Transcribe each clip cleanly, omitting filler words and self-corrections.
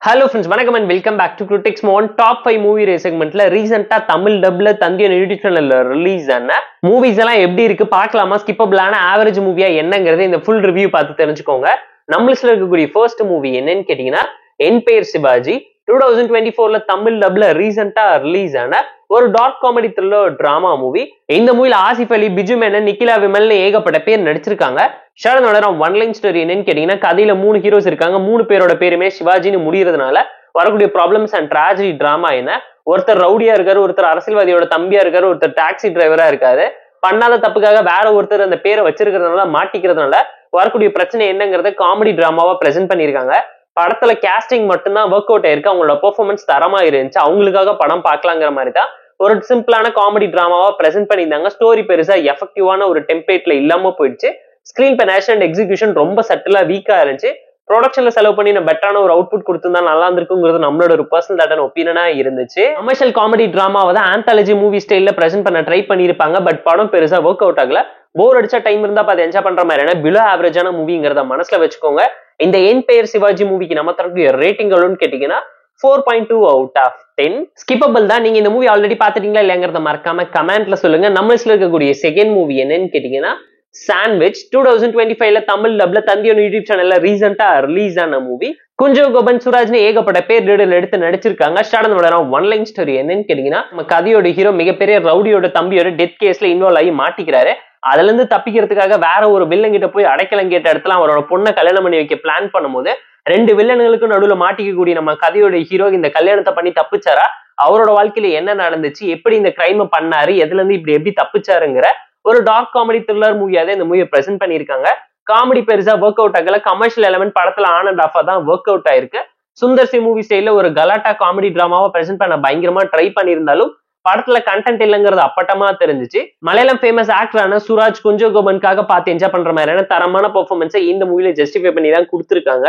Hello friends, வணக்கம் and welcome back to Critics Mon Top 5 Movie Race segmentல ரீசெண்டா Tamil டப்ல தந்தியன் YouTube சேனல்ல release ஆன movies எல்லாம் எப்படி இருக்கு பார்க்கலாமா, ஸ்கிப்பபிளான ஆவரேஜ் மூவியா என்னங்கறத இந்த ஃபுல் ரிவ்யூ பார்த்து தெரிஞ்சுக்கோங்க. நம்மளுக்கு இருக்கக்கூடிய ஃபர்ஸ்ட் மூவி என்னன்னு கேட்டீங்கன்னா என் பெயர் சிவாஜி. 2024ல தமிழ் டப்ல ரீசெண்டா ரிலீஸ் ஆன ஒரு dark comedy thriller drama movie. இந்த மூவில ஆசிஃப் அலி, பிஜு மேனன், நிக்கிலா விமல்னு ஏகப்பட்ட பேர் நடிச்சிருக்காங்க. ஷரனோட ஒன் லைன் ஸ்டோரி என்னன்னு கேட்டீங்கன்னா, கதையில 3 ஹீரோஸ் இருக்காங்க. 3 பேரோட பேருமே சிவாஜின்னு முடியறதுனால வரக்கூடிய ப்ராப்ளம்ஸ் அண்ட் ட்ராஜடி டிராமா என்ன. ஒருத்தர் ரவுடியா இருக்காரு, ஒருத்தர் அரசியல்வாதியோட தம்பியா இருக்காரு, ஒருத்தர் டாக்ஸி டிரைவரா இருக்காரு. பண்ணாத தப்புக்காக வேற ஒருத்தர் அந்த பேரை வச்சிருக்கிறதுனால மாட்டிக்கிறதுனால வரக்கூடிய பிரச்சனை என்னங்கறத காமெடி டிராமாவா பிரசென்ட் பண்ணிருக்காங்க. படத்துல கேஸ்டிங் மட்டும்தான் ஒர்க் அவுட் ஆயிருக்கு. அவங்களோட பெர்ஃபார்மன்ஸ் தரமா இருந்துச்சு. அவங்களுக்காக படம் பார்க்கலாங்கிற மாதிரி தான் ஒரு சிம்பிளான காமெடி டிராமாவா பிரசென்ட் பண்ணியிருந்தாங்க. ஸ்டோரி பெருசா எஃபெக்டிவான ஒரு டெம்ப்ளேட்ல இல்லாம போயிடுச்சு. ஸ்கிரீன் பெனேஷன் அண்ட் எக்ஸிகியூஷன் ரொம்ப சட்டிலா வீக்கா இருந்துச்சு. ப்ரொடக்ஷன்ல செலவு பண்ணி பெட்டரான ஒரு அவுட்புட் கொடுத்திருந்தா நல்லா இருந்திருக்குங்கிறது நம்மளோட ஒரு பர்சனல் தாட்டான ஒப்பீனியனா இருந்துச்சு. கமர்ஷியல் காமெடி டிராமாவை தான் ஆந்தாலஜி மூவி ஸ்டைல்ல பிரசென்ட் பண்ண ட்ரை பண்ணிருப்பாங்க. பட் படம் பெருசா ஒர்க் அவுட் ஆகல. போர் அடிச்சா டைம் இருந்தா பார்த்து என்ஜாய் பண்ற மாதிரியான பிலோ ஆவரேஜான மூவிங்கிறத மனசுல வச்சுக்கோங்க. இந்த என் பெயர் சிவாஜி மூவிக்கு நம்ம தரக்கூடிய ரேட்டிங் எவ்வளவுன்னு கேட்டீங்கன்னா 4.2 out of 10. ஸ்கிப்பபிள் தான். நீங்க இந்த மூவி ஆல்ரெடி பாத்துட்டீங்களா இல்லையாங்கிறத மறக்காம கமெண்ட்ல சொல்லுங்க. நம்மளுக்கு இருக்கக்கூடிய செகண்ட் மூவி என்னன்னு கேட்டீங்கன்னா சாண்ட்விச். 2025ல தமிழ் டப்ல தந்தியன் யூடியூப் சேனல்ல ரீசெண்டா ரிலீஸ் ஆன மூவி. குஞ்சோ கோபன், சுராஜ்னு ஏகப்பட்ட பேர் எடுத்து நடிச்சிருக்காங்க. ஷாடனோட ஒன் லைன் ஸ்டோரி என்னன்னு கேட்டீங்கன்னா, நம்ம கதையோட ஹீரோ மிகப்பெரிய ரவுடியோட தம்பியோட டெத் கேஸ்ல இன்வால்வ் ஆகி மாட்டிக்கிறாரு. அதுல இருந்து தப்பிக்கிறதுக்காக வேற ஒரு வில்லன் கிட்ட போய் அடைக்கலம் கேட்ட இடத்துல அவரோட பொண்ணை கல்யாணம் பண்ணி வைக்க பிளான் பண்ணும்போது 2 வில்லன்களுக்கும் நடுவுல மாட்டிக்கக்கூடிய நம்ம கதையோட ஹீரோ இந்த கல்யாணத்தை பண்ணி தப்பிச்சாரா, அவரோட வாழ்க்கையில என்ன நடந்துச்சு, எப்படி இந்த கிரைம் பண்ணாரு, எதுல இருந்து இப்படி எப்படி தப்பிச்சாருங்கிற ஒரு டார்க் காமெடி த்ரில்லர் மூவியாவே இந்த மூவியை பிரசென்ட் பண்ணிருக்காங்க. காமெடி பெருசா ஒர்க் அவுட் ஆகல. கமர்ஷியல் எலமெண்ட் படத்துல ஆன் அண்ட் ஆஃபா தான் ஒர்க் அவுட் ஆயிருக்கு. சுந்தர் சி மூவி ஸ்டைல ஒரு கலாட்டா காமெடி டிராமாவை பிரசென்ட் பண்ண பயங்கரமா ட்ரை பண்ணியிருந்தாலும் படத்துல கண்டென்ட் இல்லைங்கிறது அப்பட்டமா தெரிஞ்சிச்சு. மலையாளம் ஃபேமஸ் ஆக்டரான சுராஜ் குஞ்சோ கோபனுக்காக பார்த்து என்ஜாய் பண்ற மாதிரியான தரமான பெர்ஃபார்மன்ஸை இந்த மூவில ஜஸ்டிஃபை பண்ணி தான் கொடுத்துருக்காங்க.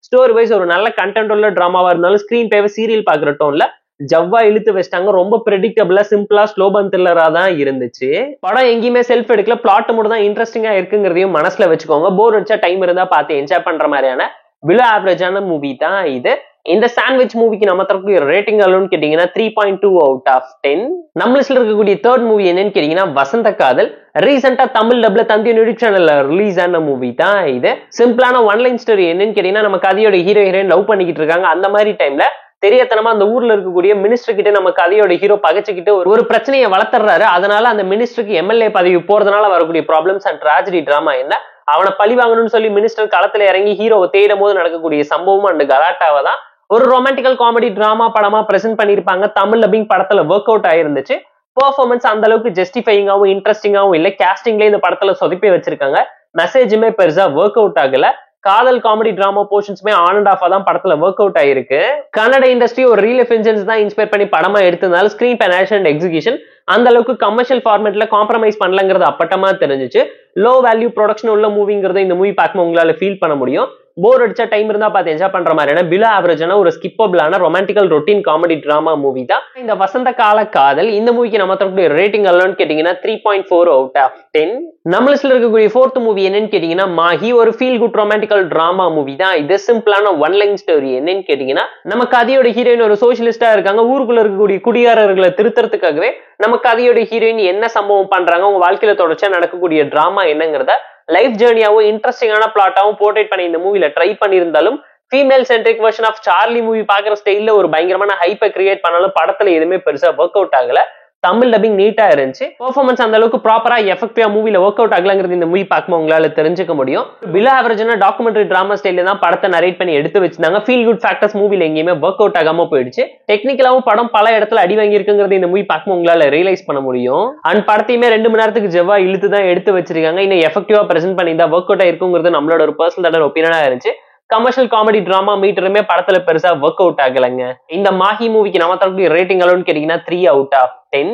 ஸ்டோரி வைஸ் ஒரு நல்ல கண்டென்ட் உள்ள டிராமாவா இருந்தாலும் ஸ்கிரீன் பேவை சீரியல் பாக்குற டோன்ல ஜவ்வா இழுத்து வச்சிட்டாங்க. ரொம்ப பிரெடிக்டபிளா, சிம்பிளா, ஸ்லோபன் த்ரில்லரா தான் இருந்துச்சு. படம் எங்கேயுமே செல்ஃப் எடுக்கல. பிளாட் மட்டும் தான் இன்ட்ரெஸ்டிங்கா இருக்குங்கிறதையும் மனசுல வச்சுக்கோங்க. போர் அடிச்சா டைம் இருந்தா பார்த்து என்ஜாய் பண்ற மாதிரியான பிலோ ஆவரேஜான மூவி தான் இது. இந்த சாண்ட்விச் மூவிக்கு நம்ம தரக்கூடிய ரேட்டிங் எவ்வளவுன்னு கேட்டீங்கன்னா 3.2 out of 10. நம்மளுக்கு இருக்கக்கூடிய தேர்ட் மூவி என்னன்னு கேட்டீங்கன்னா வசந்த காதல். ரீசெண்டா தமிழ் டப்ல தந்தியன் யூடியூப் சேனல்ல ரிலீஸ் ஆன மூவி தான் இது. சிம்பிளான ஒன் லைன் ஸ்டோரி என்னன்னு கேட்டீங்கன்னா, நம்ம கதையோட ஹீரோ ஹீரோயின் லவ் பண்ணிக்கிட்டு இருக்காங்க. அந்த மாதிரி டைம்ல தெரியாதனமா அந்த ஊர்ல இருக்கக்கூடிய மினிஸ்டர் கிட்ட நம்ம கதையோட ஹீரோ பகைச்சுக்கிட்டு ஒரு பிரச்சனையை வளர்த்துறாரு. அதனால அந்த மினிஸ்டருக்கு எம்எல்ஏ பதவி போறதுனால வரக்கூடிய ப்ராப்ளம்ஸ் அண்ட் ட்ராஜடி டிராமா என்ன, அவனை பழி வாங்கணும்னு சொல்லி மினிஸ்டர் களத்துல இறங்கி ஹீரோவை தேடும் போது நடக்கக்கூடிய சம்பவம் அண்ட் கலாட்டாவை தான் ஒரு ரொமான்டிக்கல் காமெடி டிராமா படமா பிரசென்ட் பண்ணிருப்பாங்க. தமிழ் டப்பிங் படத்துல ஒர்க் அவுட் ஆயிருந்துச்சு. பெர்ஃபார்மன்ஸ் அந்த அளவுக்கு ஜஸ்டிஃபைங்காவும் இன்ட்ரெஸ்டிங்காவும் இல்ல. கேஸ்டிங்ல இந்த படத்துல சொதப்பி வச்சிருக்காங்க. மெசேஜுமே பெருசா ஒர்க் அவுட் ஆகல. காதல் காமெடி டிராமா போர்ஷன்ஸ்மே ஆன் அண்ட் ஆஃபா தான் படத்துல ஒர்க் அவுட் ஆயிருக்கு. கன்னட இண்டஸ்ட்ரி ஒரு ரியல் எஃபென்ஜன்ஸ் தான் இன்ஸ்பயர் பண்ணி படமா எடுத்ததுனால ஸ்கிரீன் பெனேஷன் அண்ட் எக்ஸிகியூஷன் அந்த அளவுக்கு கமர்ஷியல் ஃபார்மேட்ல காம்ப்ரமைஸ் பண்ணலங்கிறது அப்பட்டமா தெரிஞ்சிச்சு. லோ வேல்யூ ப்ரொடக்ஷன் உள்ள மூவிங்கிறத இந்த மூவி பார்க்கும்போது உங்களால ஃபீல் பண்ண முடியும். போர் அடிச்சா டைம் இருந்தா பார்த்து என்ஜாய் பண்ற மாதிரியான பிலோ ஆவரேஜான ஒரு ஸ்கிப்பபிளான ரொமான்டிக்கல் ரொட்டீன் காமெடி டிராமா மூவி தான் இந்த வசந்த கால காதல். இந்த மூவிக்கு நம்ம தரக்கூடிய ரேட்டிங் எவ்வளவுன்னு கேட்டீங்கன்னா 3.4 out of 10. நம்மளுக்கு இருக்கக்கூடிய ஃபோர்த் மூவி என்னன்னு கேட்டீங்கன்னா மாஹி. ஒரு ஃபீல் குட் ரொமான்டிக்கல் டிராமா மூவி தான் இது. சிம்பிளான ஒன் லைன் ஸ்டோரி என்னன்னு கேட்டீங்கன்னா, நம்ம கதையோட ஹீரோயின் ஒரு சோசியலிஸ்டா இருக்காங்க. ஊருக்குள்ள இருக்கக்கூடிய குடியாரர்களை திருத்தறதுக்காகவே நம்ம கதையோட ஹீரோயின் என்ன சம்பவம் பண்றாங்க, உங்க வாழ்க்கையில தொடர்ச்சியா நடக்கக்கூடிய டிராமா என்னங்கிறத லைஃப் ஜேர்னியாவும் இன்ட்ரெஸ்டிங்கான பிளாட்டாவும் போர்ட்ரேட் பண்ணி இந்த மூவில ட்ரை பண்ணியிருந்தாலும் female centric version of Charlie movie பாக்குற ஸ்டைல்ல ஒரு பயங்கரமான ஹைப்பை கிரியேட் பண்ணாலும் படத்துல எதுவுமே பெருசா ஒர்க் அவுட் ஆகல. தமிழ் டப்பிங் நீட்டா இருந்துச்சு. பெர்ஃபார்மன்ஸ் அந்த அளவுக்கு ப்ராப்பரா எஃபெக்டிவா மூவில ஒர்க் அவுட் ஆகலங்கிறது இந்த மூவி பார்க்கும்போது உங்களால தெரிஞ்சுக்க முடியும். பிலோ ஆவரேஜான டாக்குமெண்ட்ரி டிராமா ஸ்டைல தான் படத்தை நரேட் பண்ணி எடுத்து வச்சிருந்தாங்க. ஃபீல் குட் ஃபேக்டர்ஸ் மூவில எங்கேயுமே ஒர்க் அவுட் ஆகாம போயிடுச்சு. டெக்னிக்கலாவும் படம் பல இடத்துல அடி வாங்கி இருக்குங்கிறது இந்த மூவி பார்க்கும்போது உங்களால ரியலைஸ் பண்ண முடியும். அண்ட் படத்தையுமே 2 மணி நேரத்துக்கு ஜவ்வா இழுத்து தான் எடுத்து வச்சிருக்காங்க. இன்னும் எஃபெக்டிவா பிரசென்ட் பண்ணி தான் ஒர்க் அவுட் ஆயிருக்குங்கிறது நம்மளோட ஒரு பர்சனல் ஒப்பீனியனா இருந்துச்சு. கமர்ஷியல் காமெடி டிராமா மீட்டருமே படத்துல பெருசா ஒர்க் அவுட் ஆகலங்க. இந்த மாஹி மூவிக்கு நம்ம தரக்கூடிய ரேட்டிங் எவ்வளவுன்னு கேட்டீங்கன்னா 3 out of 10.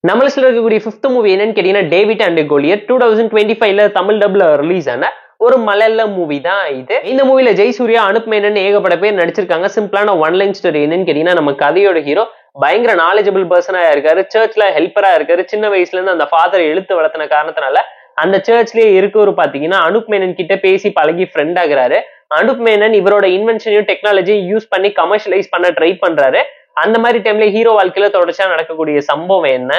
நம்மளுக்கு இருக்கக்கூடிய ஃபிஃப்த் மூவி என்னன்னு கேட்டீங்கன்னா டேவிட் அண்ட் கோலியட். 2025ல தமிழ் டப்ல ரிலீஸ் ஆன ஒரு மலையாள மூவி தான் இது. இந்த மூவில ஜெயசூர்யா, அனுப் மேனன் ஏகப்பட்ட பேர் நடிச்சிருக்காங்க. சிம்பிளான ஒன் லைன் ஸ்டோரி என்னன்னு கேட்டீங்கன்னா, நம்ம கதையோட ஹீரோ பயங்கர நாலேஜபிள் பர்சனா இருக்காரு. சர்ச்ல ஹெல்ப்பரா இருக்காரு. சின்ன வயசுல இருந்து அந்த ஃபாதர் எழுத்து வளர்த்தின காரணத்தினால அந்த சர்ச்லயே இருக்கவர் பாத்தீங்கன்னா அனுப் மேனன் கிட்ட பேசி பழகி ஃப்ரெண்ட் ஆகுறாரு. அனுப் மேனன் இவரோட இன்வென்ஷனையும் டெக்னாலஜியும் யூஸ் பண்ணி கமர்ஷியலைஸ் பண்ண ட்ரை பண்றாரு. அந்த மாதிரி டைம்ல ஹீரோ வாழ்க்கையில தொடர்ச்சியா நடக்கக்கூடிய சம்பவம் என்ன,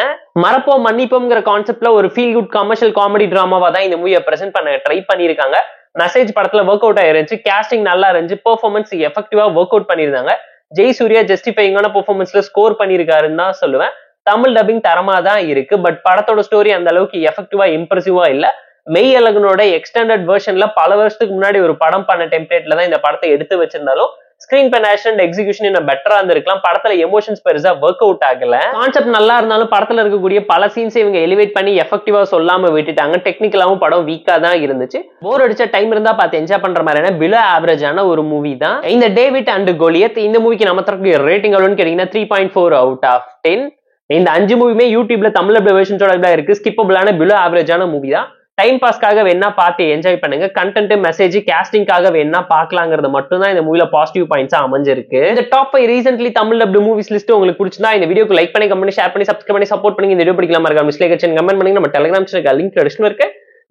மறப்போம் மன்னிப்போம்ங்கிற கான்செப்ட்ல ஒரு ஃபீல் குட் கமர்ஷியல் காமெடி டிராமாவா தான் இந்த மூவியை பிரசென்ட் பண்ண ட்ரை பண்ணிருக்காங்க. மெசேஜ் படத்துல ஒர்க் அவுட் ஆயிருந்துச்சு, கேஸ்டிங் நல்லா இருந்துச்சு, பெர்ஃபார்மன்ஸ் எஃபெக்டிவா ஒர்க் அவுட் பண்ணிருந்தாங்க. ஜெய்சூர்யா ஜஸ்டிஃபைங்கான பெர்ஃபார்மன்ஸ்ல ஸ்கோர் பண்ணிருக்காருன்னு தான் சொல்லுவேன். தமிழ் டப்பிங் தரமா தான் இருக்கு. பட் படத்தோட ஸ்டோரி அந்த அளவுக்கு எஃபெக்டிவா இம்ப்ரெசிவா இல்ல. மெய் அழகனோட எக்ஸ்டெண்டட் வெர்ஷன்ல பல வருஷத்துக்கு முன்னாடி ஒரு படம் பண்ண டெம்ப்ளேட்ல தான் இந்த படத்தை எடுத்து வச்சிருந்தாலும் ஸ்கிரீன் பெனாஷன் அண்ட் எக்ஸிகியூஷன் இன்னும் பெட்டரா இருந்திருக்கலாம். படத்துல எமோஷன்ஸ் பெருசா ஒர்க் அவுட் ஆகல. கான்செப்ட் நல்லா இருந்தாலும் படத்துல இருக்கக்கூடிய பல சீன்ஸ் இவங்க எலிவேட் பண்ணி எஃபெக்டிவா சொல்லாம விட்டுட்டாங்க. டெக்னிக்கலாவும் படம் வீக்கா தான் இருந்துச்சு. போர் அடிச்ச டைம் இருந்தா பார்த்து என்ஜாய் பண்ற மாதிரியான பிலோ ஆவரேஜான ஒரு மூவி தான் இந்த டேவிட் அண்ட் கோலியத். இந்த மூவிக்கு நம்ம தரக்கூடிய ரேட்டிங் எவ்வளவுன்னு கேட்டீங்கன்னா 3.4 அவுட் ஆஃப் 10. இந்த 5 மூவியுமே யூடியூப்ல தமிழ் வெர்ஷன்ஸோட இருக்கு. ஸ்கிப்பபிளான பிலோ ஆவரேஜான மூவி தான். டைம் பாஸ்க்காக வேணா பார்த்து என்ஜாய் பண்ணுங்க. கண்டென்ட், மெசேஜ், கேஸ்டிங்காக வேணா பார்க்கலாங்கிறது மட்டும் தான் இந்த மூவில பாசிட்டிவ் பாயிண்ட்ஸா அமைஞ்சிருக்கு. இந்த top 5 recently Tamil dubbed movies list உங்களுக்கு பிடிச்சிருந்தா இந்த வீடியோக்கு லைக் பண்ணி, கமெண்ட், ஷேர் பண்ணி, சப்ஸ்கிரைப் பண்ணி சப்போர்ட் பண்ணி. இந்த வீடியோ பிடிக்கலாமா இருக்கா மிஸ்லேக் கமெண்ட் பண்ணுங்க. நம்ம டெலிகிராம் சேனல் லிங்க் டிஸ்கிரிப்ஷன்ல இருக்கு.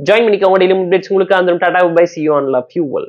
ஜாயின் பண்ணிக்கோங்க. டெய்லி அப்டேட்ஸ் உங்களுக்கு அந்த tata bye, see you on love you all.